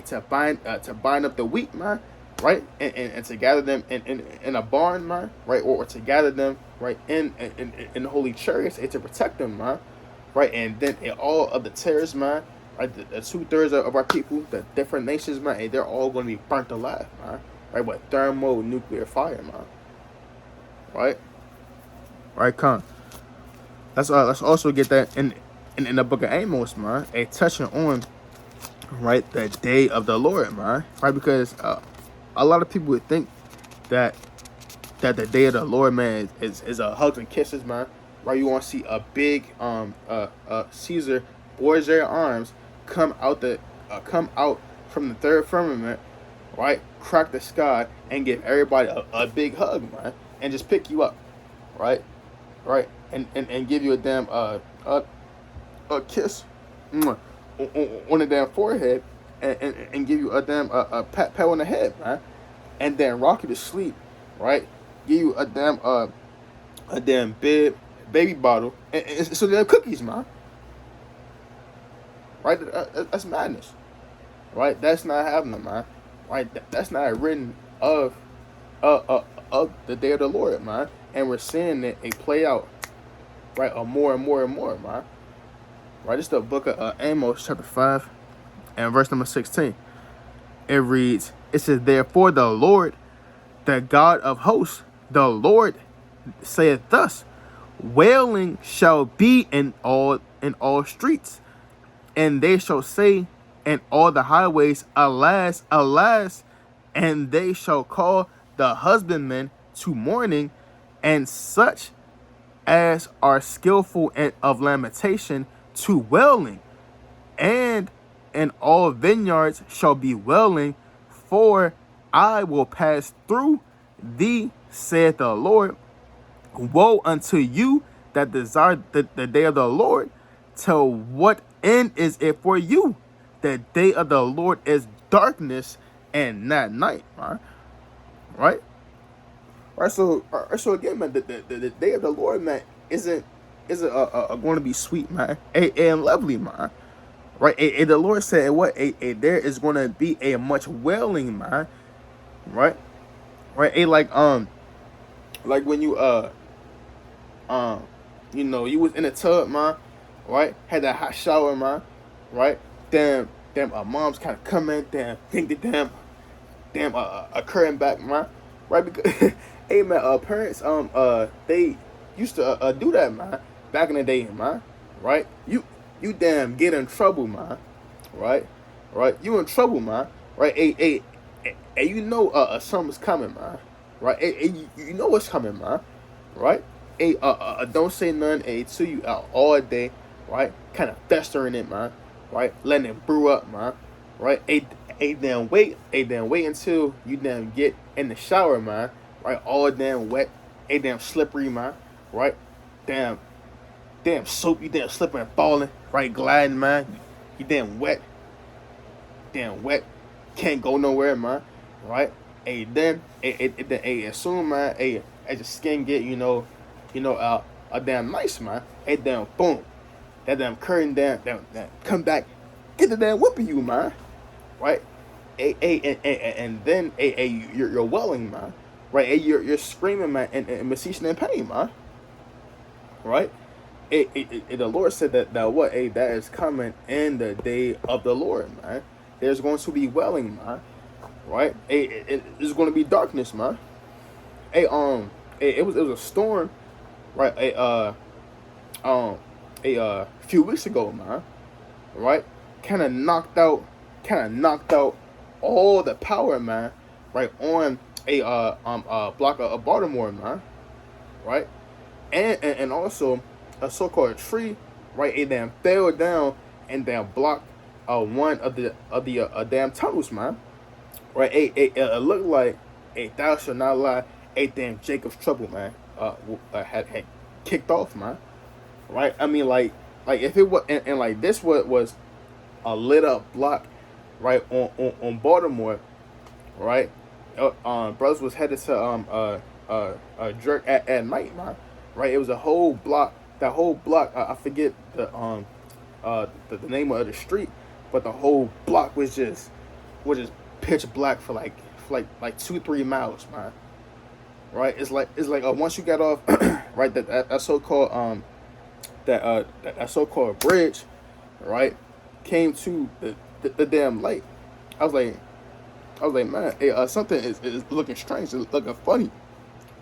to bind up the wheat, man, right, and to gather them in a barn, man, right, or to gather them, right, in the holy chariots, to protect them, man, right, and then all of the tares, man, right, the 2/3 of our people, the different nations, man, they're all going to be burnt alive, man, right, with thermonuclear fire, man, right, come. Let's also get that in the book of Amos, man, touching on, right, the day of the Lord, man, right, because a lot of people would think that the day of the Lord, man, is a hugs and kisses, man, right. You want to see a big Caesar Borgia arms come out from the third firmament, right, crack the sky and give everybody a big hug, man, and just pick you up, right, and give you a damn a kiss on the damn forehead and give you a damn pat on the head, man, and then rock you to sleep, right? Give you a damn baby bottle and so damn cookies, man. Right? That's madness, right? That's not happening, man. Right? That's not written of the day of the Lord, man. And we're seeing it play out, right? More and more and more, man. Right? It's the book of Amos, chapter 5, and verse number 16. It reads, it says, therefore the Lord, the God of hosts, the Lord saith thus, wailing shall be in all streets, and they shall say in all the highways, alas, alas, and they shall call the husbandmen to mourning, and such as are skillful of lamentation to wailing, and in all vineyards shall be wailing, for I will pass through thee, saith the Lord. Woe unto you that desire the day of the Lord. Till what end is it for you? The day of the Lord is darkness and not night, right? Right. So again, man, the day of the Lord, man, isn't going to be sweet, man, and lovely, man. Right? The Lord said, what? There is going to be a much wailing, man. Right? Right? Like when you you was in a tub, man. Right? Had that hot shower, man. Right? Damn, moms kind of come in, think the damn occurring back, man. Right? Because hey, man, parents they used to do that, man, back in the day, man. Right? You damn get in trouble, man. Right? You in trouble, man. Right? Hey, you know something's coming, man. Right? Hey, you know what's coming, man. Right? Hey, don't say nothing to you all day. Right? Kind of festering it, man. Right? Letting it brew up, man. Right? Hey, then wait until you damn get in the shower, man. Right? All damn wet. Hey, damn slippery, man. Right? Damn soap, you damn slipping and falling. Right? Gliding, man. You damn wet. Can't go nowhere, man. Right? Hey, then as soon, man, hey, as your skin get, a damn nice, man. Hey, damn boom. That damn curtain damn come back, get the damn whipping you, man. Right? And then you're welling, man. Right? Hey, you're screaming, man, and beseeching in pain, man. Right? The Lord said that what? Hey, that is coming in the day of the Lord, man. There's going to be welling, man. Right? It's going to be darkness, man. It was a storm, right? A few weeks ago, man. Right? Kind of knocked out all the power, man. Right on a block of Baltimore, man. Right? And also a so-called tree, right? It damn fell down and damn blocked one of the damn tunnels, man. Right? It looked like thou shalt not lie. Damn Jacob's trouble, man. Had kicked off, man. Right? I mean, like if it was and like this was a lit up block, right on Baltimore, right? Brothers was headed to jerk at night, man. Right? It was a whole block. That whole block, I forget the name of the street, but the whole block was just pitch black for like 2-3 miles, man. Right? It's like once you got off, right, that so-called that so-called bridge, right, came to the damn light. I was like, man, hey, something is looking strange. It's looking funny,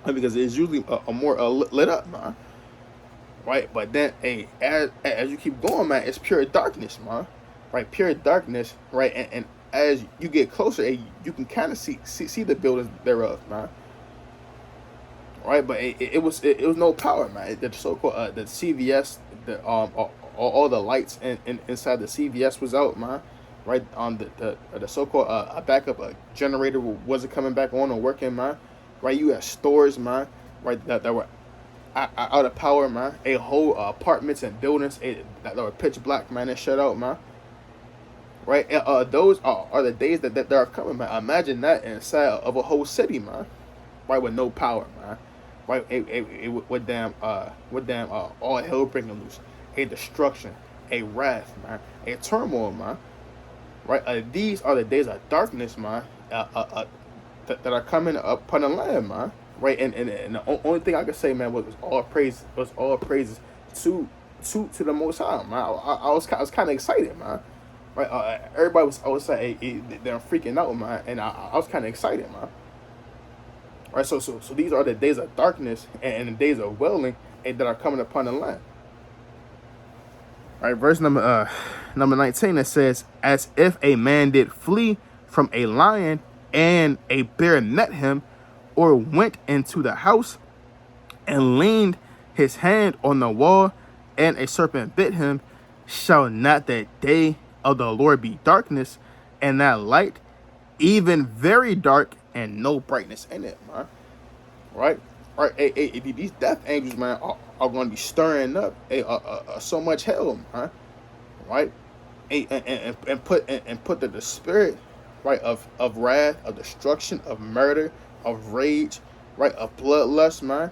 because it's usually a more lit up, man. Right, but then, hey, as you keep going, man, it's pure darkness, man. Right, pure darkness, right, and as you get closer, hey, you can kind of see the buildings thereof, man. Right, but it was no power, man. The so-called the CVS, all the lights inside the CVS was out, man. Right, on the so-called backup generator wasn't coming back on or working, man. Right, you had stores, man. Right, that were out of power, man. A whole apartments and buildings that were pitch black, man, and shut out, man. Right? Those are the days that are coming, man. Imagine that inside of a whole city, man. Right, with no power, man. Right, with damn all hell breaking loose, a destruction, a wrath, man, a turmoil, man. Right, these are the days of darkness, man. That are coming upon the land, man. Right, and the only thing I could say, man, was all praises to the Most High, man. I was kind of excited, man. Right, everybody was saying, hey, they're freaking out, man, and I was kind of excited, man. Right, so these are the days of darkness and the days of wailing that are coming upon the land. All right, verse number 19, it says, as if a man did flee from a lion and a bear met him, or went into the house and leaned his hand on the wall, and a serpent bit him, shall not the day of the Lord be darkness, and that light even very dark, and no brightness in it, man? Right? These death angels, man, are going to be stirring up so much hell, man. Right? And put the spirit, right, of wrath, of destruction, of murder, of rage, right, of bloodlust, man.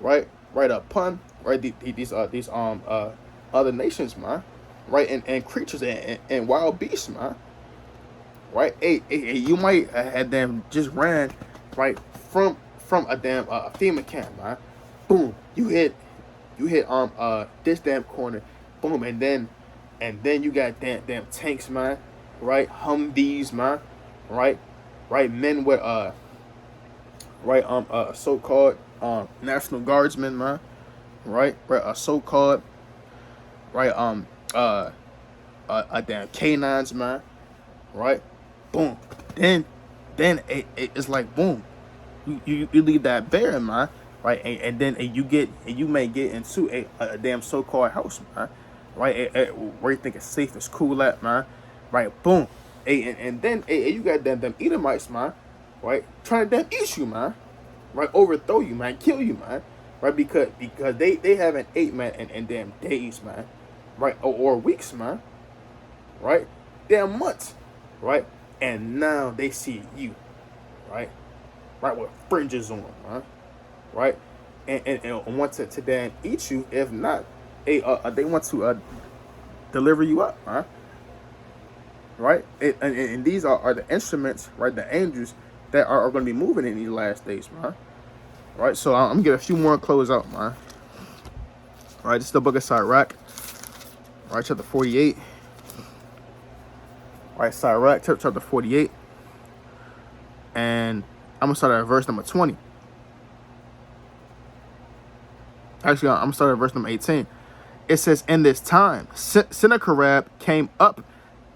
Right upon, right, these other nations, man. Right, and creatures and wild beasts, man. Right, you might have them just ran, right, from a damn FEMA camp, man. Boom, you hit this damn corner, boom, and then you got damn tanks, man. Right, Humvees, man. Right, men with so-called National Guardsmen, man. Right, so-called damn canines, man. Right, boom. Then it's like boom. You leave that bear, man. Right, and then you may get into a damn so-called house, man. Right, where you think it's safe, it's cool at, man. Right, boom. And then you got them Edomites, man. Right, trying to damn eat you, man. Right, overthrow you, man, kill you, man. Right, because they haven't ate, man, in damn days, man. Right, or weeks, man. Right, damn months. Right, and now they see you. Right, with fringes on, man. Right, and want to damn eat you. If not, they want to deliver you up, man. Right, and these are the instruments, right, the angels that are going to be moving in these last days, man. Right, so I'm gonna get a few more and close out, man. All right, this is the book of Sirach. All right, chapter 48. All right, Sirach, chapter 48. And I'm going to start at verse number 20. Actually, I'm going to start at verse number 18. It says, in this time, Sennacherib came up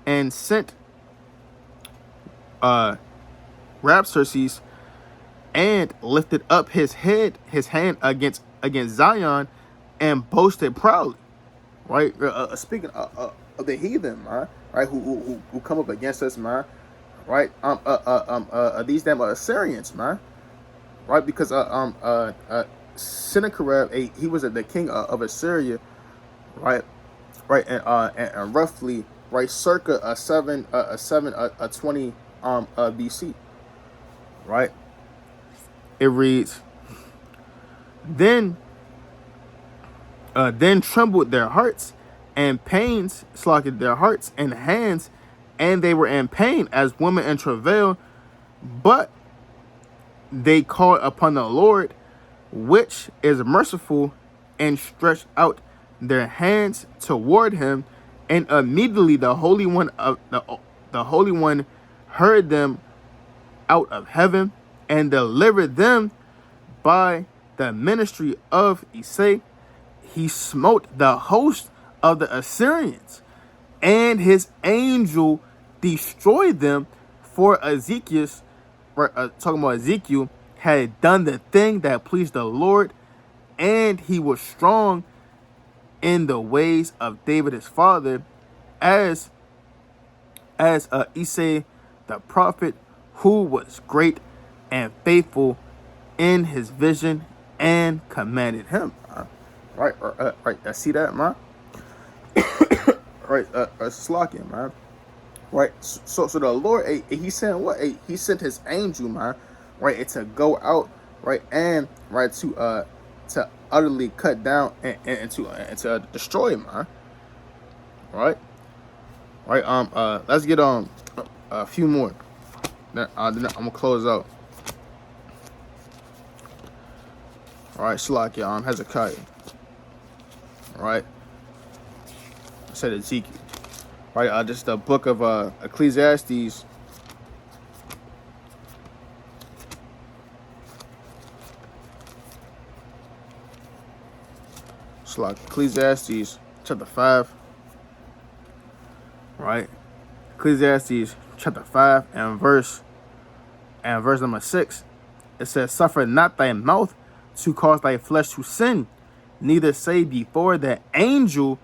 and sent Rabsaces, and lifted up his hand against Zion, and boasted proudly. Right, speaking of the heathen, man, right, who come up against us, man. Right, these damn Assyrians, man. Right, because Sennacherib, he was the king of Assyria, right, and roughly, right, circa 720 BC. Right, it reads, then trembled their hearts, and pains slackened their hearts and hands, and they were in pain as women in travail, but they called upon the Lord, which is merciful, and stretched out their hands toward him, and immediately the Holy One heard them out of heaven, and delivered them by the ministry of Isai. He smote the host of the Assyrians, and his angel destroyed them. For Ezekiel, talking about Ezekiel, had done the thing that pleased the Lord, and he was strong in the ways of David his father, as Isai the prophet, who was great and faithful in his vision and commanded him. Right, right. See that, man? Right, slacking, man. Right, so the Lord, he sent what? He sent his angel, man. Right, to go out, right, and right to utterly cut down and to destroy, man. Right, right. Let's get a few more. Then I'm gonna close out. All right, Slakia, Hezekiah. All right, I said Ezekiel. Right, just the book of Ecclesiastes. Ecclesiastes chapter 5. Right, Ecclesiastes chapter 5 and verse number 6. It says, "Suffer not thy mouth to cause thy flesh to sin, neither say before the angel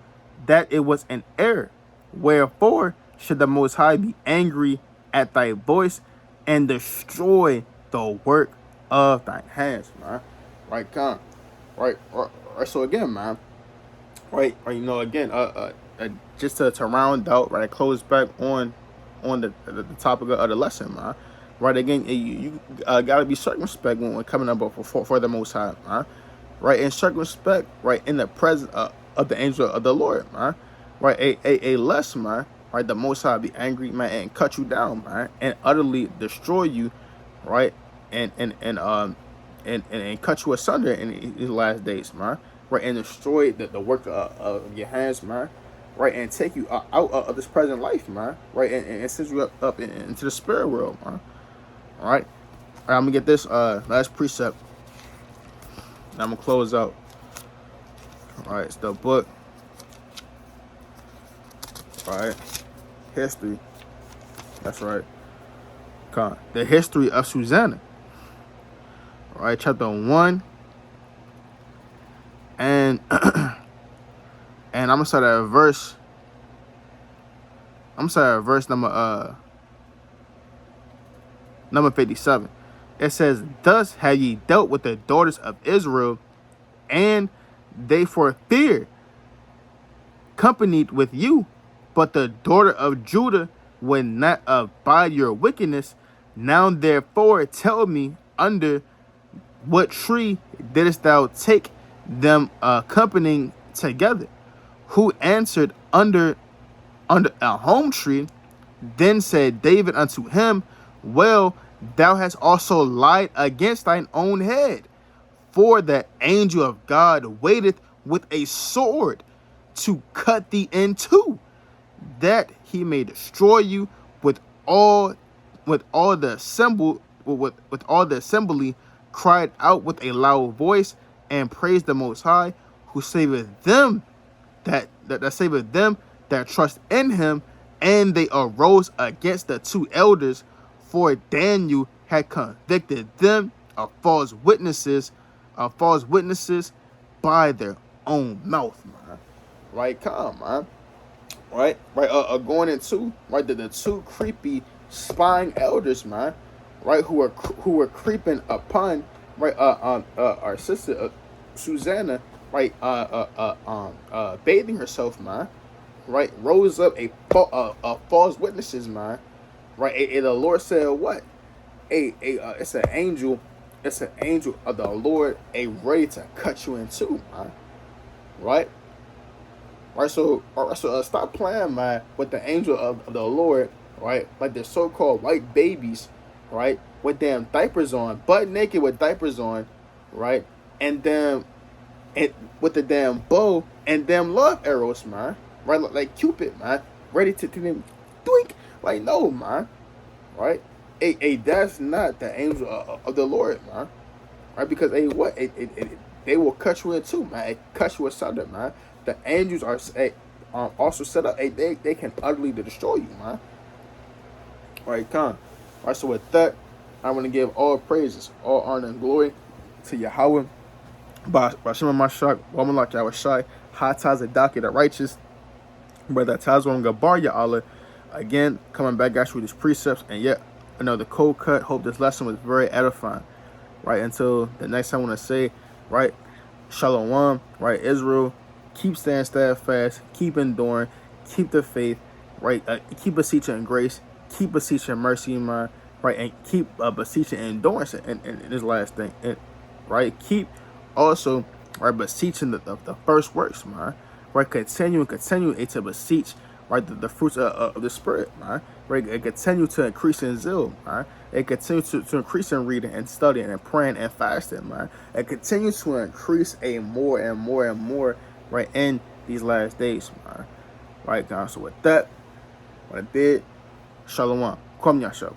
that it was an error. Wherefore should the Most High be angry at thy voice and destroy the work of thine hands," man. Right, con. Right. So again, man. Right. You know, again, just to round out, right, close back on the topic of the lesson, man. Right, again, you gotta be circumspect when coming up for the Most High, man. Right, and circumspect, right, in the presence of the angel of the Lord, man. Right, a less, man. Right, the Most High be angry, man, and cut you down, man, and utterly destroy you, right, and cut you asunder in these last days, man. Right, and destroy the work of your hands, man. Right, and take you out of this present life, man. Right, and send you up into the spirit world, man. All right, I'm gonna get this last precept. And I'm gonna close out. All right, it's the book. All right, history. That's right. Come on. The history of Susanna. All right, chapter 1. And and I'm gonna start at verse. Number 57. It says, "Thus have ye dealt with the daughters of Israel, and they for fear companied with you, but the daughter of Judah would not abide your wickedness. Now therefore tell me, under what tree didst thou take them accompanying together?" Who answered, under a home tree. Then said David unto him, "Well, thou hast also lied against thine own head, for the angel of God waiteth with a sword to cut thee in two, that he may destroy you with all the assembly cried out with a loud voice, and praised the Most High, who saveth them that saveth them that trust in him. And they arose against the two elders, for Daniel had convicted them of false witnesses by their own mouth, man. Right, come, man. Right, going into right the two creepy spying elders, man. Right, who were creeping upon right our sister Susanna, right, bathing herself, man. Right, rose up a false witnesses, man. Right, and the Lord said, "What? It's an angel of the Lord, ready to cut you in two, man." Right. Right, so stop playing, man, with the angel of the Lord, right? Like the so-called white babies, right, with damn diapers on, butt naked with diapers on, right, and then with the damn bow and damn love arrows, man, right, like Cupid, man, ready to them, doink, like no, man, right? That's not the angel of the Lord, man, right? Because they will cut you in two, man. It cut you asunder, man. The angels are also set up. They can utterly destroy you, man. All right, con. All right, so with that, I want to give all praises, all honor and glory to Yahweh. Bashima Mashak, Wamalak Yahweh, Hataz Adaki, the righteous, Brother Tazwan Gabar Allah. Again, coming back at you with these precepts, and yet another cold cut. Hope this lesson was very edifying. Right, until the next time, I want to say, right? Shalom, right? Israel, keep staying steadfast, keep enduring, keep the faith, right? Keep beseeching grace, keep beseeching mercy, man, right? And keep beseeching endurance in this last thing, right? Keep also, right, beseeching the first works, man, right? Continue to beseech, right, the fruits of the Spirit, man, right? And continue to increase in zeal, man. And continue to increase in reading and studying and praying and fasting, man. And continue to increase more and more, right, in these last days, man. Right, guys. So with that, what I did, Shalom. Kwam Yashav.